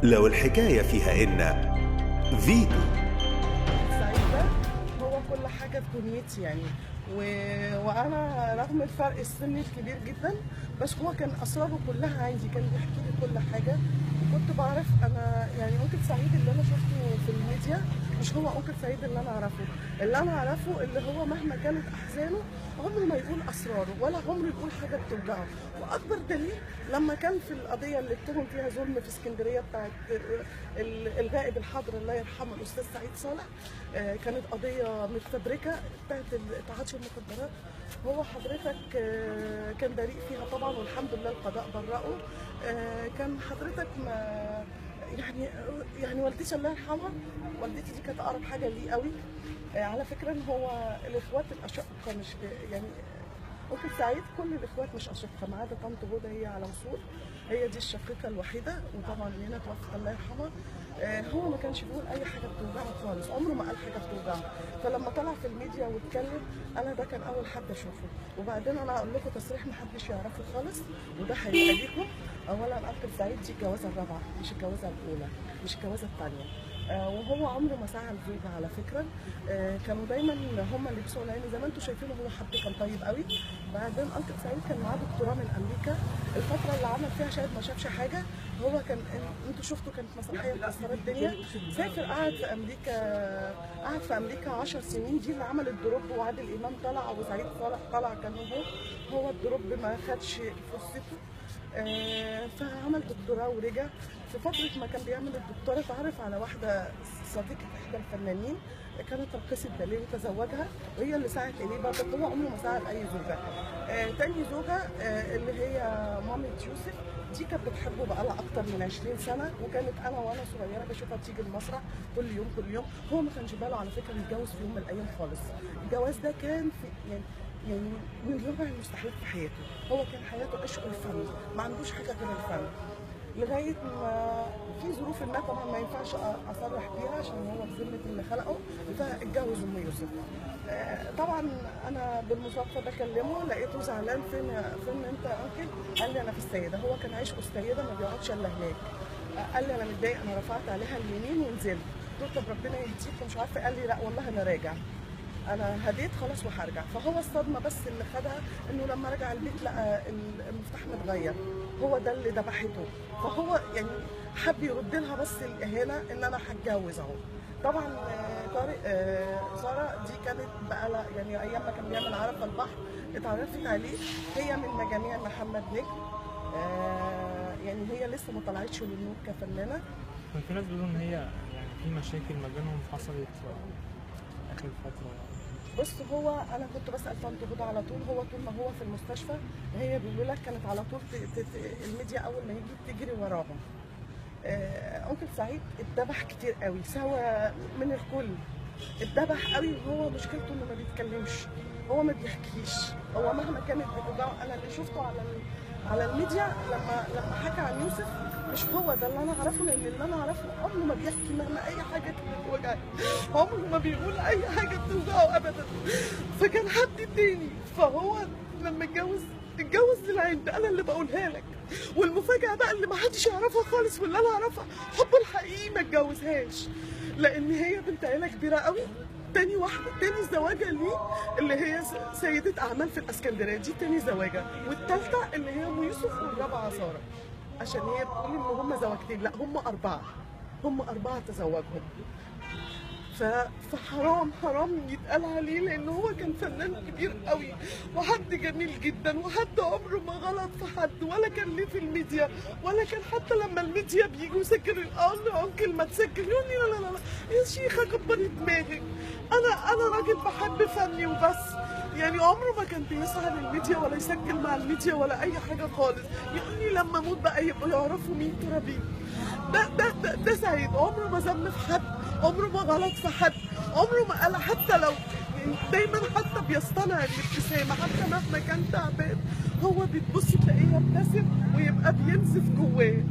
لو الحكاية فيها إن فيتو. سعيدة هو كل حاجة في دنيتي يعني وأنا رغم الفرق السني الكبير جدا، بس هو كان أسراره كلها عندي، كان بيحكي لي كل حاجة. كنت بعرف أنا يعني أنكل سعيد اللي أنا شفته في الميديا مش هو أنكل سعيد اللي أنا أعرفه. اللي أنا أعرفه اللي هو مهما كانت أحزانه عمره ما يقول أسراره ولا عمره يقول حاجة بتوجعه. وأكبر دليل لما كان في القضية اللي اتهم فيها ظلم في اسكندرية بتاعت الغائب الحاضر الله يرحمه الأستاذ سعيد صالح، كانت قضية متفبركة بتاعت تعاطي المخدرات. هو حضرتك كان بريء فيها طبعا والحمد لله القضاء برأه. كان حضرتك ما يعني والدتي الله يرحمها، والدتي دي كانت اقرب حاجه ليه قوي. على فكره ان هو الاخوات الاشقه مش يعني أنكل سعيد كل الاخوات مش اشقه ما عدا طنط هدى هي على وصول، هي دي الشقيقه الوحيده، وطبعا هنا توفت الله يرحمها. هو ما كانش بيقول اي حاجه بتوجعه خالص، عمره ما قال حاجه بتوجعه. فلما طلع في الميديا واتكلم انا ده كان اول حد اشوفه. وبعدين انا هقول لكم تصريح ما حدش يعرفه خالص وده هيبقى ليكم. اولا أنكل سعيد دي الجوازه الرابعه مش الجوازه الاولى مش الجوازه الثانيه. وهو عمره ما زعل زوجة على فكره. كانوا دايما هم اللي بيسوا العين زي ما انتم شايفينه، هو حد كان طيب قوي. بعدين أنكل سعيد كان معاه دكتوراه من امريكا، الفتره اللي عمل فيها شاهد ما شافش حاجه. هو كان انتوا شفتوا كانت مسرحيه مكسره الدنيا، سافر قعد في امريكا 10 سنين، دي اللي عملت دروب وعادل امام طلع وسعيد صالح طلع كان هو الدروب ما خدش فرصته. فعمل دكتوراه ورجع. في فتره ما كان بيعمل الدكتوراه اتعرف على واحده صديقه احدى الفنانين كانت راقصه باليه وتزوجها، وهي اللي سعت اليه برضه. هو عمره ما سعى لاي زوجه. تاني زوجه اللي هي مامة يوسف دي كانت بتحبه بقالها اكتر من 20 سنه، وكانت انا وانا صغيره بشوفها بتيجي المسرح كل يوم كل يوم. هو ما كانش باله على فكره يتجوز في يوم من الايام خالص. الجواز ده كان في يعني من ربع المستحيل في حياته. هو كان حياته عشق الفن، ما عندوش حاجه غير الفن. لغايه ما في ظروف ما طبعا ما ينفعش اصرح بيها عشان هو في ذمه اللي خلقه، فاتجوز ام يوسف. طبعا انا بالمصادفه بكلمه لقيته زعلان، فين انت يا انكل؟ قال لي انا في السيده. هو كان عايش السيده ما بيقعدش الا هناك. قال لي انا متضايق انا رفعت عليها اليمين ونزلت. قلت له طب ربنا يهديك ومش عارفه. قال لي لا والله انا راجع، انا هديت خلاص وهرجع. فهو الصدمه بس اللي خدها انه لما رجع البيت لقى المفتاح متغير، هو ده اللي ذبحته. فهو يعني حب يرد لها بس الاهانه ان انا هتجوز اهو. طبعا طارق ساره دي كانت بقى يعني ايام ما كان بيعمل عرف البحر اتعرفت عليه، هي من مجاميع محمد نجم. يعني هي لسه ما طلعتش للنور كفنانه. كان في ناس بيقولوا ان هي يعني في مشاكل ما بينهم حصلت اخر فتره. بص هو انا كنت بسال طنط هدى على طول، هو طول ما هو في المستشفى هي بيقول لك كانت على طول الميديا اول ما يجي تجري وراهم. أنكل سعيد اتذبح كتير قوي سوا من الكل، اتذبح قوي. وهو مشكلته انه ما بيتكلمش، هو ما بيحكيش. هو مهما كانت بتوجعه، انا اللي شفته على الميديا لما حكى عن يوسف مش هو ده اللي انا اعرفه، لان اللي انا اعرفه عمره ما بيحكي مهما اي حاجه كانت بتوجعه، عمره ما بيقول اي حاجه بتوجعه ابدا. فكان حد تاني. فهو لما اتجوز للعند، انا اللي بقولها لك. والمفاجاه بقى اللي ما حدش يعرفها خالص واللي انا اعرفها، حبه الحقيقي ما اتجوزهاش لان هي بنت عيله كبيره قوي. تاني زواجه ليه اللي هي سيدة أعمال في الإسكندرية، دي تاني زواجه. والتالتة اللي هي أم يوسف، والرابعة سارة. عشان هي بتقول إن هم زواجتين، لا هم أربعة، هم أربعة تزوجهم. فحرام يتقال عليه، لان هو كان فنان كبير قوي وحد جميل جدا، وحد عمره ما غلط في حد ولا كان ليه في الميديا، ولا كان حتى لما الميديا بيجوا يسكر اقول له انكل ما تسكر، يقول لي لا لا لا يا شيخه كبري دماغك، انا راجل بحب فني وبس. يعني عمره ما كان بيسعى للميديا ولا يسجل مع الميديا ولا اي حاجه خالص. يعني لما اموت بقى يبقوا يعرفوا مين ترابي. ده سعيد عمره ما ذم في حد، عمره ما غلط في حد، عمره ما قال حتى لو يعني دايما حتى بيصطنع الابتسامه حتى مهما كان تعبان، هو بتبص تلاقيه يبتسم ويبقى بينزف جواه.